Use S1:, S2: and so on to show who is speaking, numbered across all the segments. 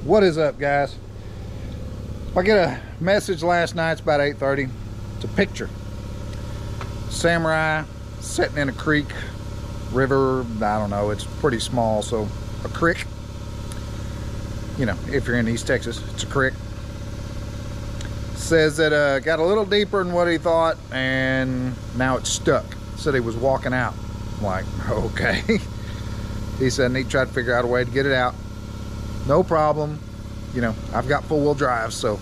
S1: What is up, guys? I get a message last night. It's about 8:30. It's a picture. Samurai sitting in a creek, river, I don't know, it's pretty small, so a creek. You know, if you're in East Texas, it's a creek. Says that got a little deeper than what he thought, and now it's stuck. Said he was walking out. I'm like, okay. He said, I need to try to figure out a way to get it out. No problem. You know, I've got four-wheel drive, so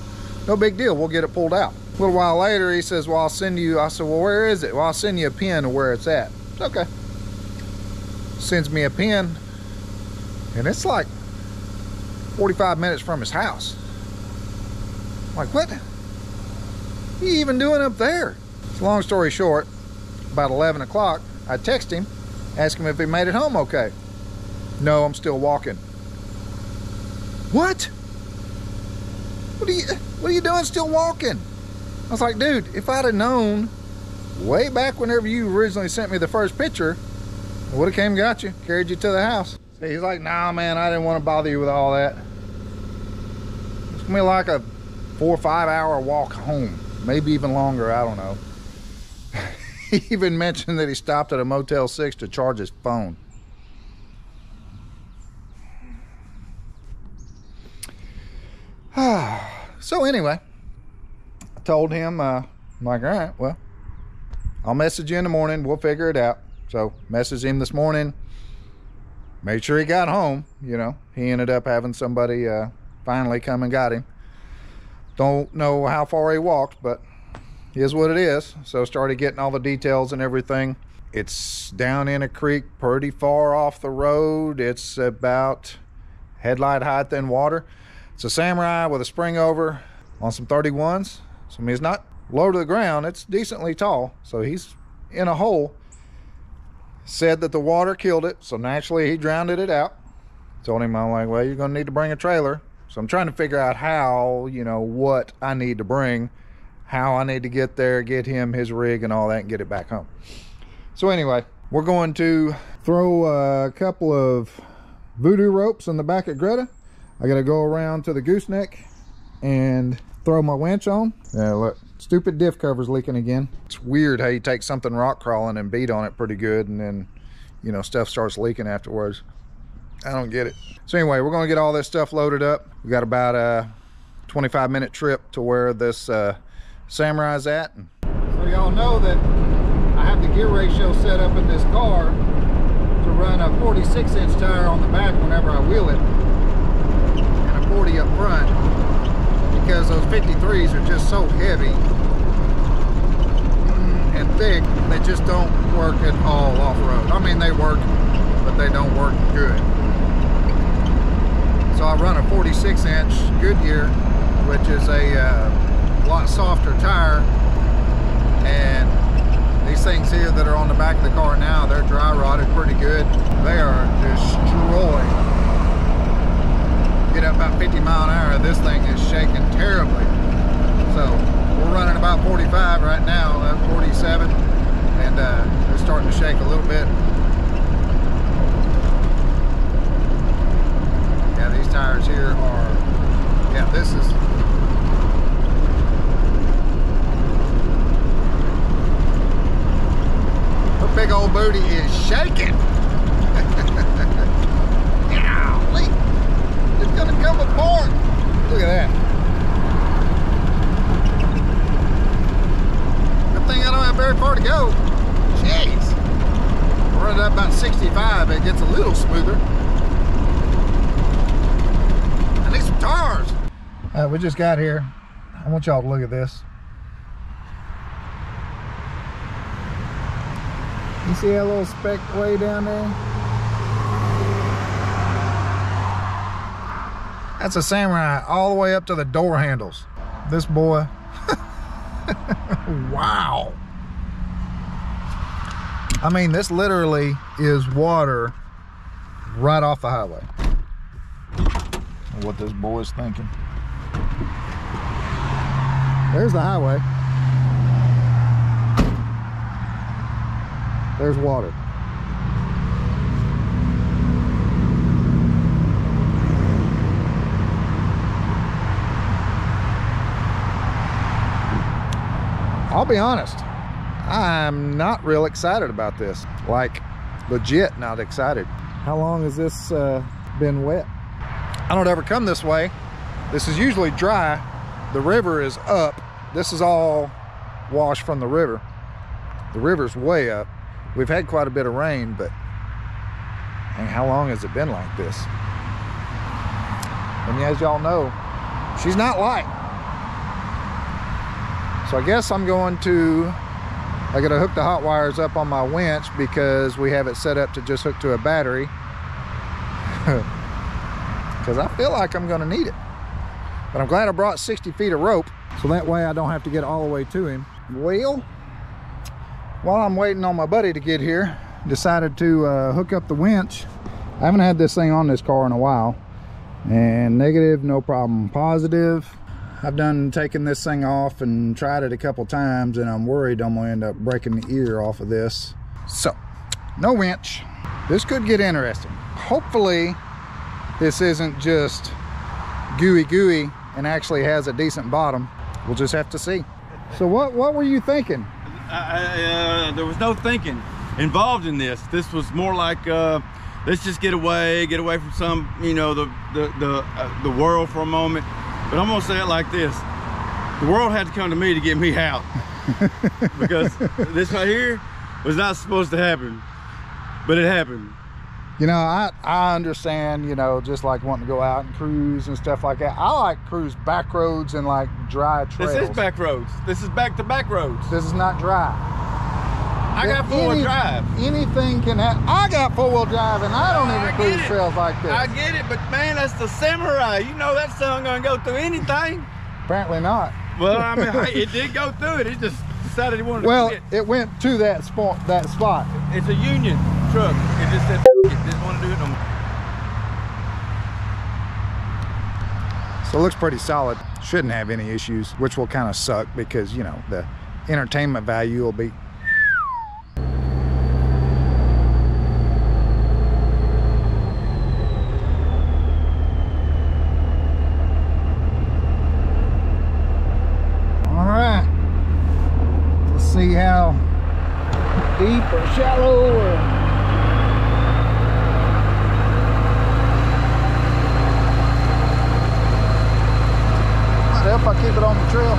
S1: no big deal. We'll get it pulled out. A little while later, he says, well, I'll send you. I said, well, where is it? Well, I'll send you a pin of where it's at. Okay. Sends me a pin, and it's like 45 minutes from his house. I'm like, what? What are you even doing up there? So long story short, about 11 o'clock, I text him, ask him if he made it home okay. No, I'm still walking. What? What are you doing still walking? I was like, dude, if I'd have known way back whenever you originally sent me the first picture, I would have came and got you, carried you to the house. So he's like, nah, man, I didn't want to bother you with all that. It's gonna be like a 4 or 5 hour walk home, maybe even longer, I don't know. He even mentioned that he stopped at a Motel 6 to charge his phone. So anyway, I told him, I'm like, all right, well, I'll message you in the morning. We'll figure it out. So messaged him this morning. Made sure he got home. You know, he ended up having somebody finally come and got him. Don't know how far he walked, but is what it is. So started getting all the details and everything. It's down in a creek pretty far off the road. It's about headlight height in water. It's a Samurai with a spring over on some 31s. So I mean, it's not low to the ground. It's decently tall. So he's in a hole. Said that the water killed it. So naturally he drowned it out. Told him, I'm like, well, you're going to need to bring a trailer. So I'm trying to figure out how, you know, what I need to bring, how I need to get there, get him his rig and all that, and get it back home. So anyway, we're going to throw a couple of voodoo ropes in the back of Greta. I gotta go around to the gooseneck and throw my winch on. Yeah, look, stupid diff cover's leaking again. It's weird how you take something rock crawling and beat on it pretty good, and then, you know, stuff starts leaking afterwards. I don't get it. So anyway, we're gonna get all this stuff loaded up. We got about a 25-minute trip to where this Samurai's at. So y'all know that I have the gear ratio set up in this car to run a 46-inch tire on the back whenever I wheel it, 40 up front, because those 53s are just so heavy and thick, they just don't work at all off-road. I mean, they work, but they don't work good. So I run a 46-inch Goodyear, which is a lot softer tire, and these things here that are on the back of the car now, they're dry rotted pretty good. They are destroyed. Get up about 50 mile an hour, this thing is shaking terribly. So we're running about 45 right now, 47, and it's starting to shake a little bit. Yeah, these tires here are, yeah, this is, her big old booty is shaking. It's gonna come apart. Look at that. Good thing I don't have very far to go. Jeez. We're running up about 65. It gets a little smoother. I need some tires. We just got here. I want y'all to look at this. You see that little speck way down there? That's a Samurai all the way up to the door handles. This boy, wow. I mean, this literally is water right off the highway. What this boy's thinking. There's the highway. There's water. I'll be honest, I'm not real excited about this. Like, legit not excited. How long has this been wet? I don't ever come this way. This is usually dry. The river is up. This is all washed from the river. The river's way up. We've had quite a bit of rain, but dang, how long has it been like this? And as y'all know, she's not light. So I guess I gotta hook the hot wires up on my winch because we have it set up to just hook to a battery. Because I feel like I'm gonna need it. But I'm glad I brought 60 feet of rope, so that way I don't have to get all the way to him. Well, while I'm waiting on my buddy to get here, decided to hook up the winch. I haven't had this thing on this car in a while. And negative, no problem. Positive, I've done taking this thing off and tried it a couple times, and I'm worried I'm gonna end up breaking the ear off of this. So, no winch. This could get interesting. Hopefully, this isn't just gooey and actually has a decent bottom. We'll just have to see. So what were you thinking?
S2: There was no thinking involved in this. This was more like, let's just get away from some, you know, the world for a moment. But I'm gonna say it like this: the world had to come to me to get me out, because this right here was not supposed to happen, but it happened.
S1: You know, I understand, you know, just like wanting to go out and cruise and stuff like that. I like cruise back roads and like dry trails.
S2: This is back roads. This is back to back roads.
S1: This is not dry.
S2: I got four-wheel drive.
S1: Anything can happen. I got four-wheel drive and I don't even cruise trails like this.
S2: I get it, but man, that's the samurai. You know that sun gonna go through anything.
S1: Apparently not.
S2: Well, I mean, it did go through it. It just decided he wanted to quit.
S1: It went to that spot.
S2: It's a Union truck. It just said, it didn't want to do it no more.
S1: So it looks pretty solid. Shouldn't have any issues, which will kind of suck because, you know, the entertainment value will be. All right. Let's see how deep or shallow or if I keep it on the trail.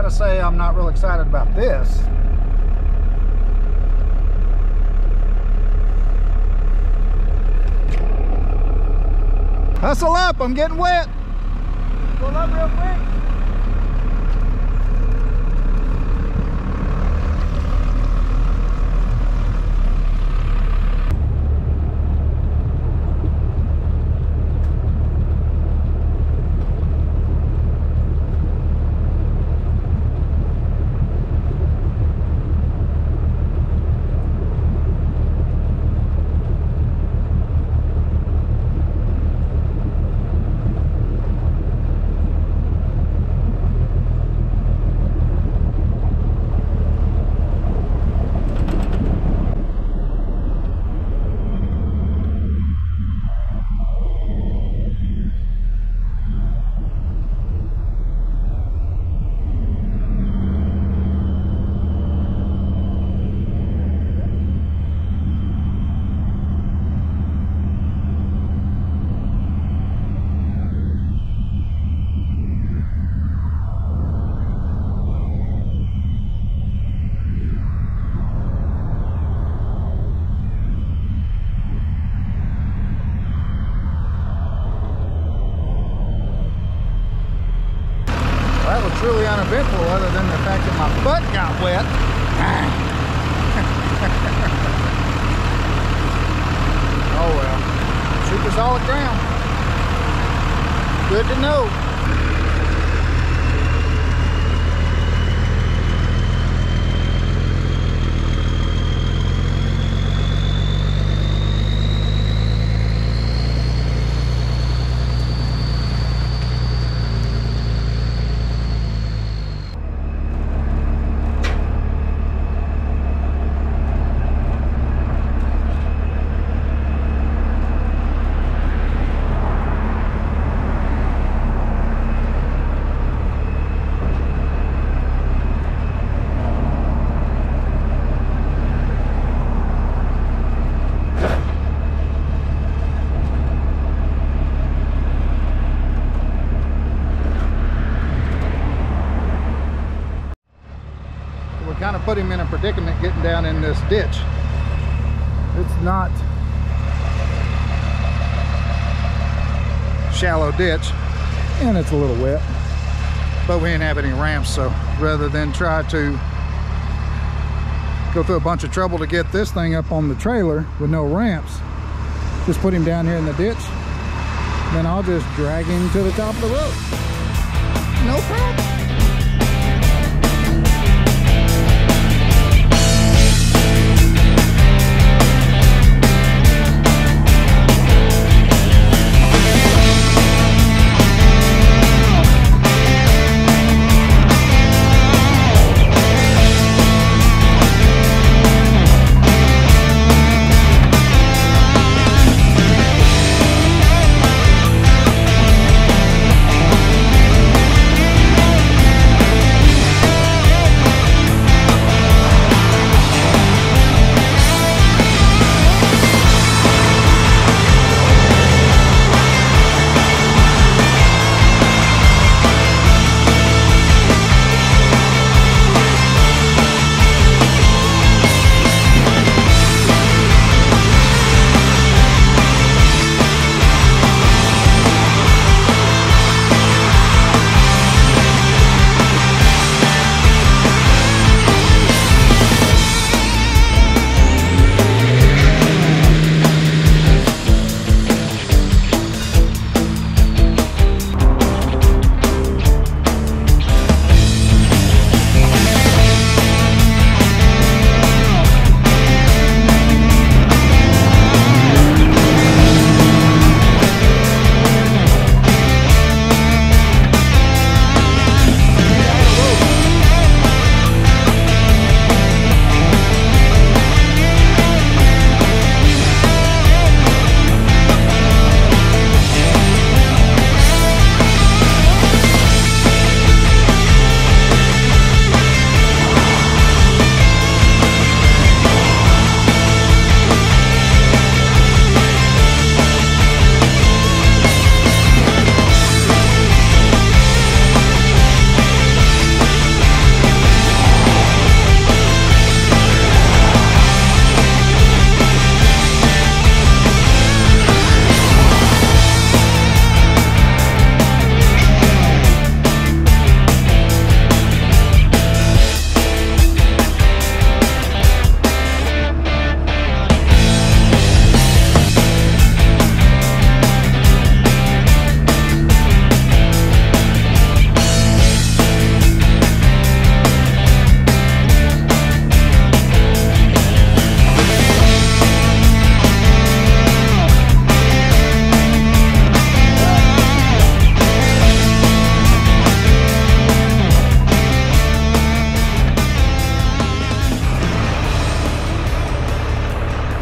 S1: Say I'm not real excited about this. Hustle up, I'm getting wet. Pull up real quick. Oh well. Super solid ground. Good to know. Kind of put him in a predicament getting down in this ditch. It's not shallow ditch and it's a little wet, but we didn't have any ramps, so rather than try to go through a bunch of trouble to get this thing up on the trailer with no ramps, just put him down here in the ditch, then I'll just drag him to the top of the road. No problem.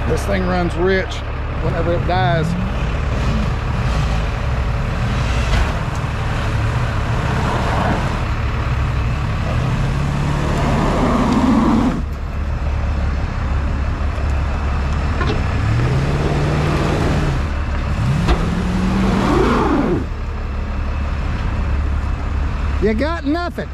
S1: This thing runs rich whenever it dies. You got nothing.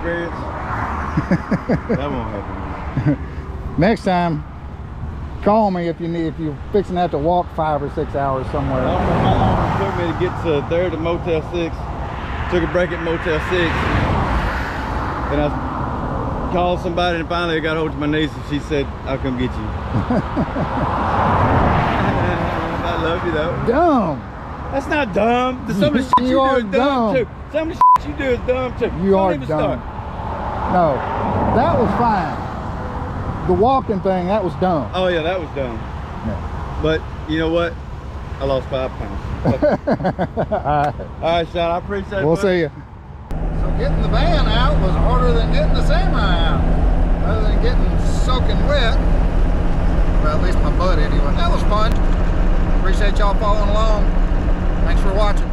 S2: experience. That won't happen.
S1: Next time, call me if you're fixing to have to walk 5 or 6 hours somewhere.
S2: I don't know how long it took me to get to there to Motel 6. Took a break at Motel 6. And I called somebody and finally I got hold of my niece and she said, I'll come get you. I love you though.
S1: Dumb.
S2: That's not dumb. Some of the shit you do is dumb too. Some of the shit you do is dumb too.
S1: You are dumb. No, that was fine. The walking thing, that was dumb.
S2: Oh yeah, that was dumb.
S1: Yeah.
S2: But you know what? I lost 5 pounds. All right, Sean, I appreciate it.
S1: We'll see you. So getting the van out was harder than getting the samurai out. Other than getting soaking wet. Well, at least my butt anyway. That was fun. Appreciate y'all following along. Thanks for watching.